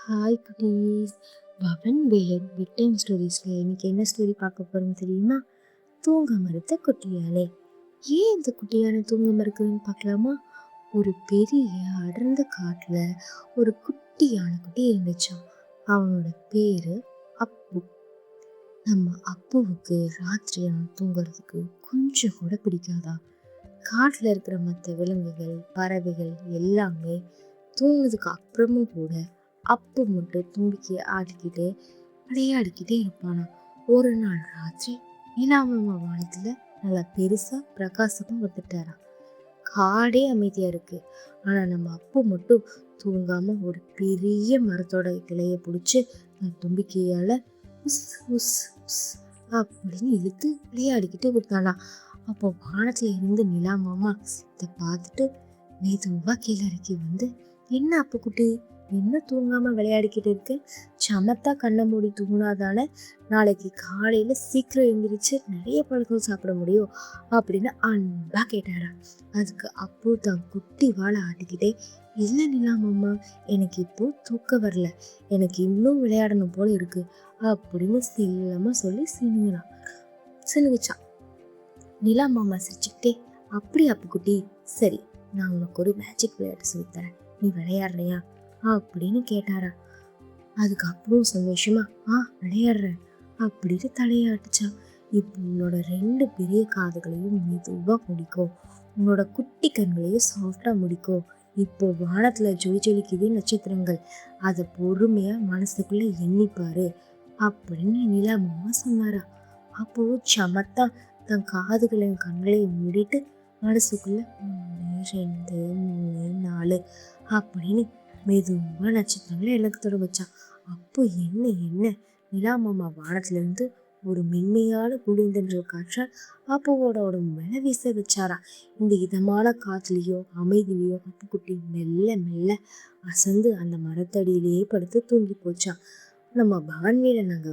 Hi குட்டீஸ். Pawan ballot bed time ஸ்டோரிஸில் இன்னைக்கு என்ன ஸ்டோரி பார்க்க போகிறோம் தெரியுமா? தூங்க மறுத்த குட்டி யானை. ஏன் இந்த குட்டி யானை தூங்க மறுக்குதுன்னு பார்க்கலாமா? ஒரு பெரிய அடர்ந்த காட்டில் ஒரு குட்டி யானைக்குட்டி இருந்துச்சான். அவனோட பேர் அப்பு. நம்ம அப்புவுக்கு ராத்திரி தூங்குறதுக்கு கொஞ்சம் கூட பிடிக்காதா. காட்டில் இருக்கிற மற்ற விலங்குகள் பறவைகள் எல்லாமே தூங்குனதுக்கு அப்புறமும் கூட அப்பு மட்டும் தும்பிக்கை ஆடிக்கிட்டு விளையாடிக்கிட்டே இருப்பானா. ஒரு நாள் ராத்திரி நிலாமமா வானத்துல நல்லா பெருசா பிரகாசமா வந்துட்டாரா. காடே அமைதியா இருக்கு. ஆனா நம்ம அப்பு மட்டும் தூங்காம ஒரு பெரிய மரத்தோட இலைய பிடிச்சு தும்பிக்கையால உஸ் உஸ் உஸ் அப்படின்னு இழுத்து விளையாடிக்கிட்டு இருந்தானா. அப்போ வானத்துல இருந்து நிலா மாமா இதை பார்த்துட்டு மெதுவா கீழே இறக்கி வந்து, என்ன அப்பு குட்டி, என்ன தூங்காம விளையாடிக்கிட்டு இருக்கு? சமத்தா கண்ணை மூடி தூங்கினாதானே நாளைக்கு காலையில சீக்கிரம் எழுந்திரிச்சு நிறைய பழக்கம் சாப்பிட முடியும் அப்படின்னு அன்பா கேட்டாரா. அதுக்கு அப்பு தான் குட்டி வாழை ஆட்டிக்கிட்டே, இல்லை நிலா மாமா, எனக்கு இப்போ தூக்கம் வரல, எனக்கு இன்னும் விளையாடணும் போல இருக்கு அப்படின்னு செல்லமா சொல்லி சினுங்குச்சான். நிலா மாமா சிரிச்சுக்கிட்டே, அப்படி அப்பு குட்டி, சரி, நான் உனக்கு ஒரு மேஜிக் விளையாட்டு சொல்லித்தரேன், நீ விளையாடுறியா அப்படின்னு கேட்டாரா. அதுக்கு அப்புறம் சந்தோஷமா விளையாடுறேன் அப்படின்னு தலையாட்டுச்சான். இப்போ உன்னோட 2 பெரிய காதுகளையும் மெதுவா முடிக்கும், உன்னோட குட்டி கண்களையும் சாஃப்டா முடிக்கும். இப்போ வானத்துல ஜொலிக்குதே நட்சத்திரங்கள், அதை பொறுமையா மனசுக்குள்ள எண்ணிப்பாரு அப்படின்னு நிலா மாமா சொன்னாரா. அப்போ சமத்தா தன் காதுகளையும் கண்களையும் மூடிட்டு மனசுக்குள்ள 1 2 3 4 அப்படின்னு மெதுவா நட்சத்திரங்களை எனக்கு தொடர்ச்சான். அப்போ என்ன என்ன நிலா மாமா வானத்துல இருந்து ஒரு மென்மையான குளிர்ந்தென்ற காற்ற அப்புவோட மேல வீச வச்சாரா. இந்த இதமான காற்றுலயோ அமைதியிலையோ அப்புக்குட்டி மெல்ல மெல்ல அசந்து அந்த மரத்தடியிலேயே படுத்து தூங்கி போச்சான். நம்ம பவன் வேலை நாங்க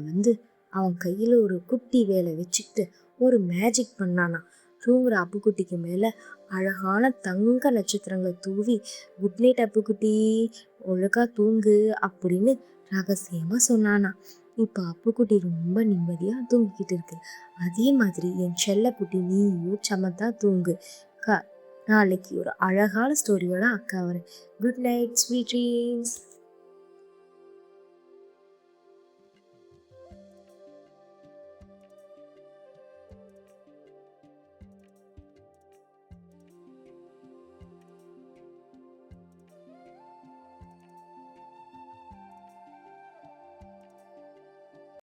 அவன் கையில ஒரு குட்டி வேலை வச்சுக்கிட்டு ஒரு மேஜிக் பண்ணானா. தூங்குற அப்புக்குட்டிக்கு மேல அழகான தங்க நட்சத்திரங்களை தூவி, குட் நைட் அப்புக்குட்டி, ஒழுங்கா தூங்கு அப்படின்னு ரகசியமா சொன்னானா. இப்ப அப்புக்குட்டி ரொம்ப நிம்மதியா தூங்கிக்கிட்டு இருக்கு. அதே மாதிரி என் செல்ல குட்டி நீயும் சமத்தா தூங்கு. நாளைக்கு ஒரு அழகான ஸ்டோரியோட அக்கா வரேன். Good night sweet dreams.